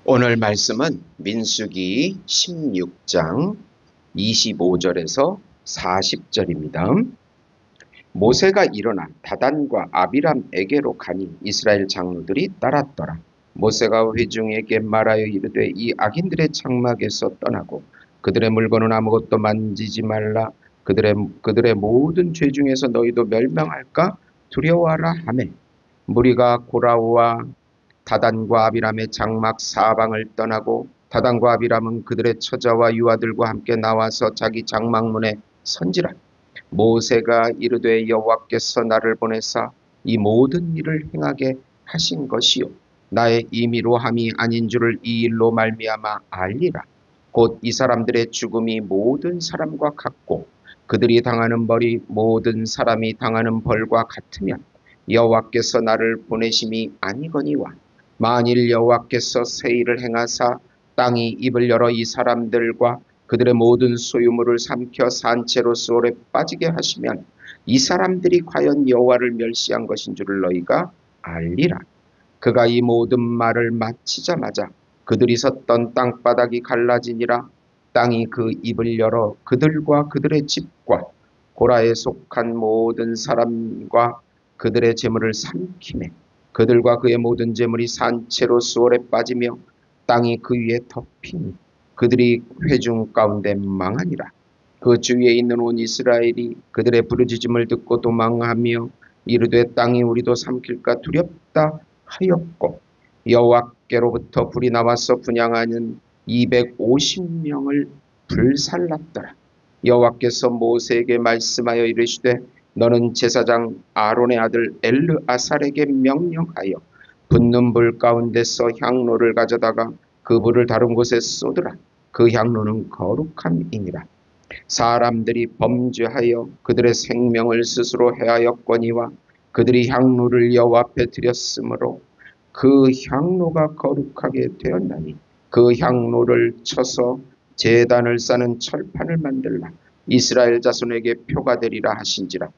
오늘 말씀은 민수기 16장 25절에서 40절입니다. 모세가 일어나 다단과 아비람에게로 가니 이스라엘 장로들이 따랐더라. 모세가 회중에게 말하여 이르되 이 악인들의 장막에서 떠나고 그들의 물건은 아무것도 만지지 말라. 그들의 모든 죄 중에서 너희도 멸망할까 두려워하라 하매 무리가 고라와 다단과 아비람의 장막 사방을 떠나고 다단과 아비람은 그들의 처자와 유아들과 함께 나와서 자기 장막문에 선지라. 모세가 이르되 여호와께서 나를 보내사 이 모든 일을 행하게 하신 것이요 나의 임의로 함이 아닌 줄을 이 일로 말미암아 알리라. 곧 이 사람들의 죽음이 모든 사람과 같고 그들이 당하는 벌이 모든 사람이 당하는 벌과 같으면 여호와께서 나를 보내심이 아니거니와 만일 여호와께서 새 일을 행하사 땅이 입을 열어 이 사람들과 그들의 모든 소유물을 삼켜 산채로 수월에 빠지게 하시면 이 사람들이 과연 여호와를 멸시한 것인 줄을 너희가 알리라. 그가 이 모든 말을 마치자마자 그들이 섰던 땅바닥이 갈라지니라. 땅이 그 입을 열어 그들과 그들의 집과 고라에 속한 모든 사람과 그들의 재물을 삼키매 그들과 그의 모든 재물이 산채로 수월에 빠지며 땅이 그 위에 덮이니 그들이 회중 가운데 망하니라. 그 주위에 있는 온 이스라엘이 그들의 부르짖음을 듣고 도망하며 이르되 땅이 우리도 삼킬까 두렵다 하였고 여호와께로부터 불이 나와서 분향하는 250명을 불살랐더라. 여호와께서 모세에게 말씀하여 이르시되 너는 제사장 아론의 아들 엘르아살에게 명령하여 붙는 불 가운데서 향로를 가져다가 그 불을 다른 곳에 쏟으라. 그 향로는 거룩함이니라. 사람들이 범죄하여 그들의 생명을 스스로 해하였거니와 그들이 향로를 여호와 앞에 드렸으므로 그 향로가 거룩하게 되었나니 그 향로를 쳐서 제단을 싸는 철판을 만들라. 이스라엘 자손에게 표가 되리라 하신지라.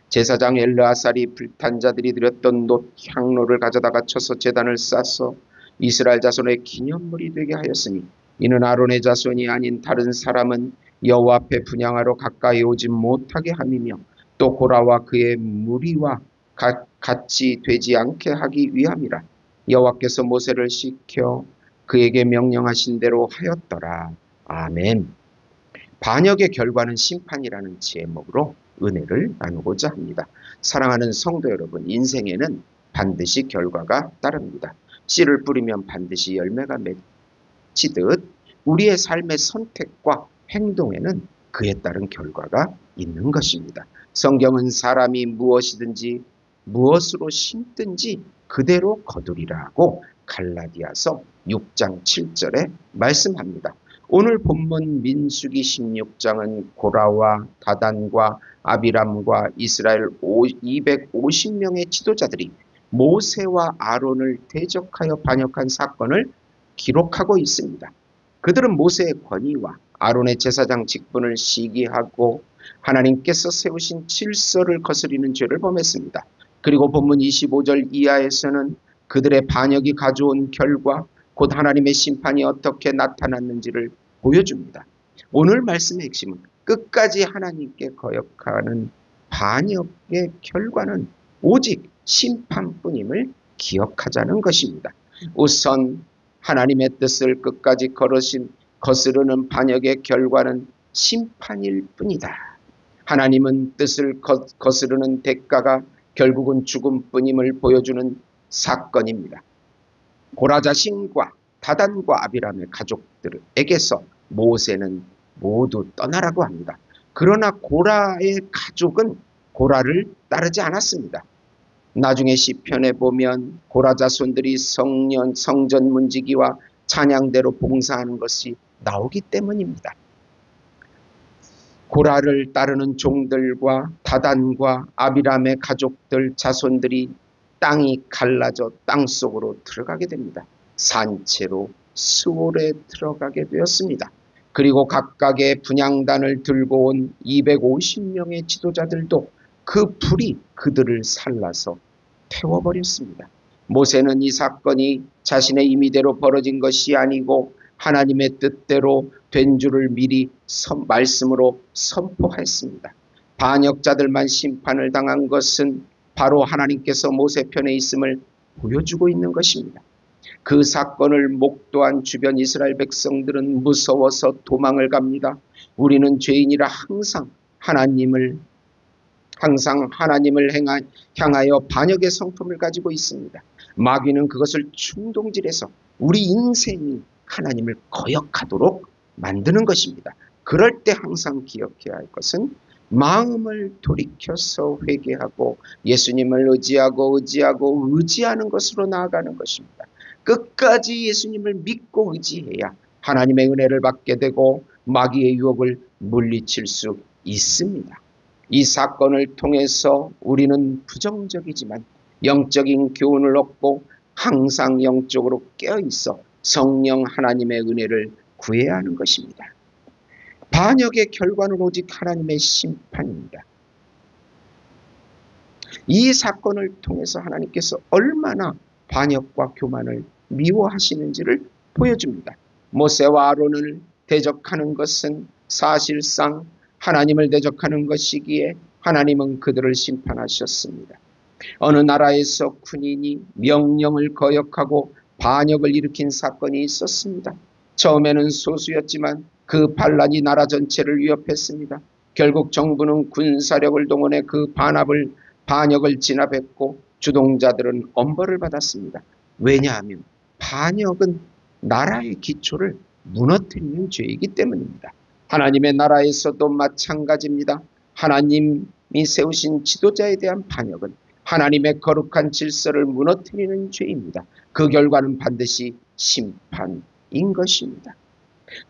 제사장 엘르아살이 불탄 자들이 드렸던 놋 향로를 가져다가 쳐서 제단을 싸서 이스라엘 자손의 기념물이 되게 하였으니 이는 아론의 자손이 아닌 다른 사람은 여호와 앞에 분향하러 가까이 오지 못하게 함이며 또 고라와 그의 무리와 같이 되지 않게 하기 위함이라. 여호와께서 모세를 시켜 그에게 명령하신 대로 하였더라. 아멘. 반역의 결과는 심판이라는 제목으로 은혜를 나누고자 합니다. 사랑하는 성도 여러분, 인생에는 반드시 결과가 따릅니다. 씨를 뿌리면 반드시 열매가 맺히듯 우리의 삶의 선택과 행동에는 그에 따른 결과가 있는 것입니다. 성경은 사람이 무엇이든지 무엇으로 심든지 그대로 거두리라고 갈라디아서 6장 7절에 말씀합니다. 오늘 본문 민수기 16장은 고라와 다단과 아비람과 이스라엘 250명의 지도자들이 모세와 아론을 대적하여 반역한 사건을 기록하고 있습니다. 그들은 모세의 권위와 아론의 제사장 직분을 시기하고 하나님께서 세우신 질서를 거스리는 죄를 범했습니다. 그리고 본문 25절 이하에서는 그들의 반역이 가져온 결과 곧 하나님의 심판이 어떻게 나타났는지를 보여줍니다. 오늘 말씀의 핵심은 끝까지 하나님께 거역하는 반역의 결과는 오직 심판뿐임을 기억하자는 것입니다. 우선 하나님의 뜻을 끝까지 거스르는 반역의 결과는 심판일 뿐이다. 하나님은 뜻을 거스르는 대가가 결국은 죽음뿐임을 보여주는 사건입니다. 고라 자신과 다단과 아비람의 가족들에게서 모세는 모두 떠나라고 합니다. 그러나 고라의 가족은 고라를 따르지 않았습니다. 나중에 시편에 보면 고라 자손들이 성전 문지기와 찬양대로 봉사하는 것이 나오기 때문입니다. 고라를 따르는 종들과 다단과 아비람의 가족들 자손들이 땅이 갈라져 땅속으로 들어가게 됩니다. 산채로 수월에 들어가게 되었습니다. 그리고 각각의 분향단을 들고 온 250명의 지도자들도 그 불이 그들을 살라서 태워버렸습니다. 모세는 이 사건이 자신의 임의대로 벌어진 것이 아니고 하나님의 뜻대로 된 줄을 미리 말씀으로 선포했습니다. 반역자들만 심판을 당한 것은 바로 하나님께서 모세 편에 있음을 보여주고 있는 것입니다. 그 사건을 목도한 주변 이스라엘 백성들은 무서워서 도망을 갑니다. 우리는 죄인이라 항상 하나님을 향하여 반역의 성품을 가지고 있습니다. 마귀는 그것을 충동질해서 우리 인생이 하나님을 거역하도록 만드는 것입니다. 그럴 때 항상 기억해야 할 것은 마음을 돌이켜서 회개하고 예수님을 의지하는 것으로 나아가는 것입니다. 끝까지 예수님을 믿고 의지해야 하나님의 은혜를 받게 되고 마귀의 유혹을 물리칠 수 있습니다. 이 사건을 통해서 우리는 부정적이지만 영적인 교훈을 얻고 항상 영적으로 깨어있어 성령 하나님의 은혜를 구해야 하는 것입니다. 반역의 결과는 오직 하나님의 심판입니다. 이 사건을 통해서 하나님께서 얼마나 반역과 교만을 미워하시는지를 보여줍니다. 모세와 아론을 대적하는 것은 사실상 하나님을 대적하는 것이기에 하나님은 그들을 심판하셨습니다. 어느 나라에서 군인이 명령을 거역하고 반역을 일으킨 사건이 있었습니다. 처음에는 소수였지만 그 반란이 나라 전체를 위협했습니다. 결국 정부는 군사력을 동원해 그 반역을 진압했고 주동자들은 엄벌을 받았습니다. 왜냐하면 반역은 나라의 기초를 무너뜨리는 죄이기 때문입니다. 하나님의 나라에서도 마찬가지입니다. 하나님이 세우신 지도자에 대한 반역은 하나님의 거룩한 질서를 무너뜨리는 죄입니다. 그 결과는 반드시 심판인 것입니다.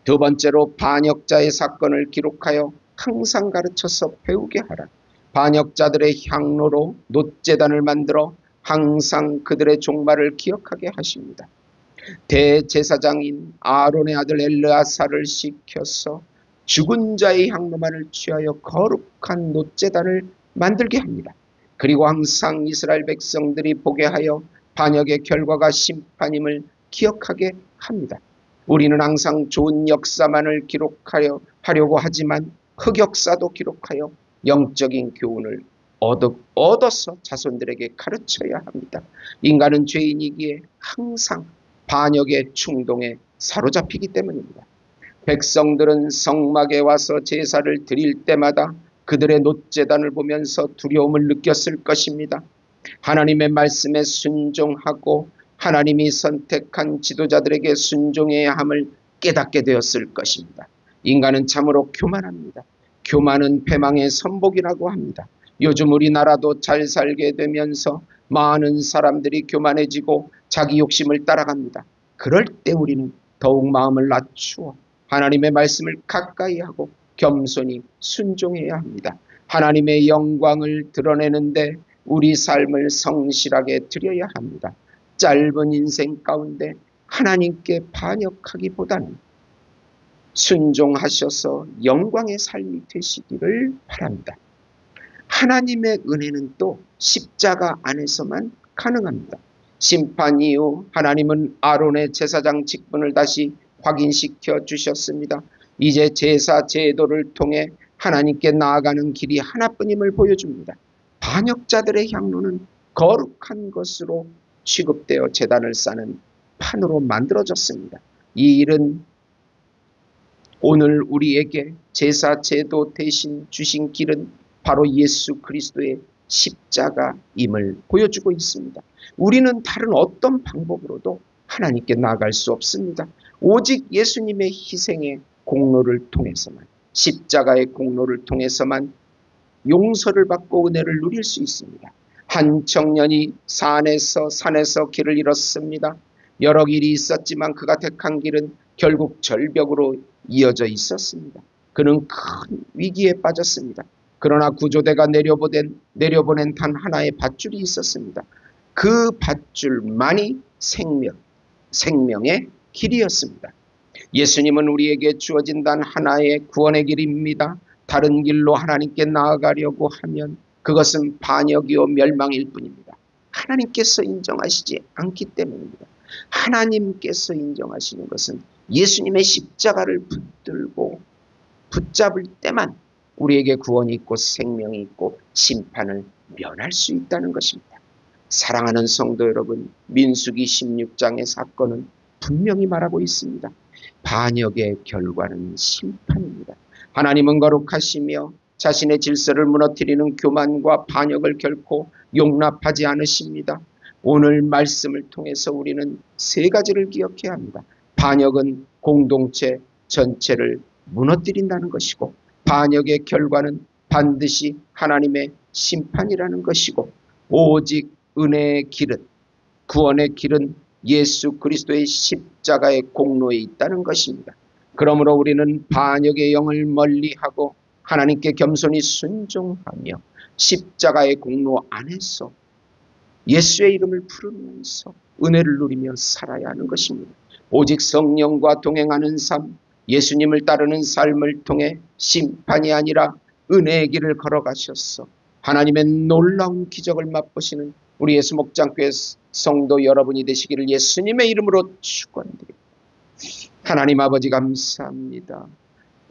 두 번째로 반역자의 사건을 기록하여 항상 가르쳐서 배우게 하라. 반역자들의 향로로 놋제단을 만들어 항상 그들의 종말을 기억하게 하십니다. 대제사장인 아론의 아들 엘르아사를 시켜서 죽은 자의 향로만을 취하여 거룩한 놋제단을 만들게 합니다. 그리고 항상 이스라엘 백성들이 보게 하여 반역의 결과가 심판임을 기억하게 합니다. 우리는 항상 좋은 역사만을 하려고 하지만 흑역사도 기록하여 영적인 교훈을 얻어서 자손들에게 가르쳐야 합니다. 인간은 죄인이기에 항상 반역의 충동에 사로잡히기 때문입니다. 백성들은 성막에 와서 제사를 드릴 때마다 그들의 놋제단을 보면서 두려움을 느꼈을 것입니다. 하나님의 말씀에 순종하고 하나님이 선택한 지도자들에게 순종해야 함을 깨닫게 되었을 것입니다. 인간은 참으로 교만합니다. 교만은 패망의 선복이라고 합니다. 요즘 우리나라도 잘 살게 되면서 많은 사람들이 교만해지고 자기 욕심을 따라갑니다. 그럴 때 우리는 더욱 마음을 낮추어 하나님의 말씀을 가까이 하고 겸손히 순종해야 합니다. 하나님의 영광을 드러내는데 우리 삶을 성실하게 드려야 합니다. 짧은 인생 가운데 하나님께 반역하기보다는 순종하셔서 영광의 삶이 되시기를 바랍니다. 하나님의 은혜는 또 십자가 안에서만 가능합니다. 심판 이후 하나님은 아론의 제사장 직분을 다시 확인시켜 주셨습니다. 이제 제사 제도를 통해 하나님께 나아가는 길이 하나뿐임을 보여줍니다. 반역자들의 향로는 거룩한 것으로 취급되어 제단을 쌓는 판으로 만들어졌습니다. 이 일은 오늘 우리에게 제사 제도 대신 주신 길은 바로 예수 그리스도의 십자가임을 보여주고 있습니다. 우리는 다른 어떤 방법으로도 하나님께 나아갈 수 없습니다. 오직 예수님의 희생의 공로를 통해서만, 십자가의 공로를 통해서만 용서를 받고 은혜를 누릴 수 있습니다. 한 청년이 산에서 길을 잃었습니다. 여러 길이 있었지만 그가 택한 길은 결국 절벽으로 이어져 있었습니다. 그는 큰 위기에 빠졌습니다. 그러나 구조대가 내려보낸 단 하나의 밧줄이 있었습니다. 그 밧줄만이 생명의 길이었습니다. 예수님은 우리에게 주어진 단 하나의 구원의 길입니다. 다른 길로 하나님께 나아가려고 하면 그것은 반역이요 멸망일 뿐입니다. 하나님께서 인정하시지 않기 때문입니다. 하나님께서 인정하시는 것은 예수님의 십자가를 붙들고 붙잡을 때만 우리에게 구원이 있고 생명이 있고 심판을 면할 수 있다는 것입니다. 사랑하는 성도 여러분, 민수기 16장의 사건은 분명히 말하고 있습니다. 반역의 결과는 심판입니다. 하나님은 거룩하시며 자신의 질서를 무너뜨리는 교만과 반역을 결코 용납하지 않으십니다. 오늘 말씀을 통해서 우리는 세 가지를 기억해야 합니다. 반역은 공동체 전체를 무너뜨린다는 것이고, 반역의 결과는 반드시 하나님의 심판이라는 것이고, 오직 은혜의 길은, 구원의 길은 예수 그리스도의 십자가의 공로에 있다는 것입니다. 그러므로 우리는 반역의 영을 멀리하고 하나님께 겸손히 순종하며 십자가의 공로 안에서 예수의 이름을 부르면서 은혜를 누리며 살아야 하는 것입니다. 오직 성령과 동행하는 삶, 예수님을 따르는 삶을 통해 심판이 아니라 은혜의 길을 걸어가셨어 하나님의 놀라운 기적을 맛보시는 우리 예수 목장교회 성도 여러분이 되시기를 예수님의 이름으로 축원드립니다. 하나님 아버지 감사합니다.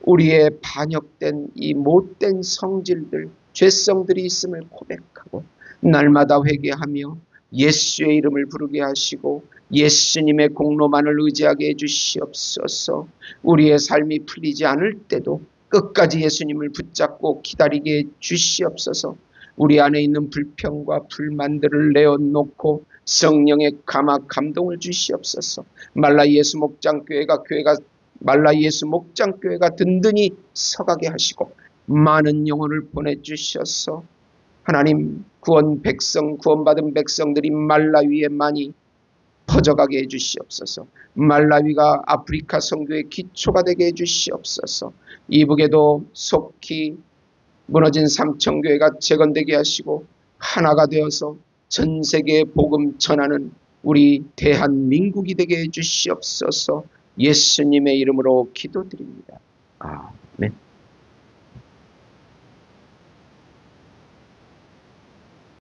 우리의 반역된 이 못된 성질들, 죄성들이 있음을 고백하고 날마다 회개하며 예수의 이름을 부르게 하시고 예수님의 공로만을 의지하게 해주시옵소서. 우리의 삶이 풀리지 않을 때도 끝까지 예수님을 붙잡고 기다리게 해주시옵소서. 우리 안에 있는 불평과 불만들을 내어놓고 성령의 감동을 주시옵소서. 말라 예수 목장교회가 말라 예수 목장교회가 든든히 서가게 하시고 많은 영혼을 보내주셔서 하나님 구원받은 백성들이 말라위에 많이 퍼져가게 해주시옵소서. 말라위가 아프리카 선교의 기초가 되게 해주시옵소서. 이북에도 속히 무너진 삼천교회가 재건되게 하시고 하나가 되어서 전 세계에 복음 전하는 우리 대한민국이 되게 해주시옵소서. 예수님의 이름으로 기도드립니다. 아멘.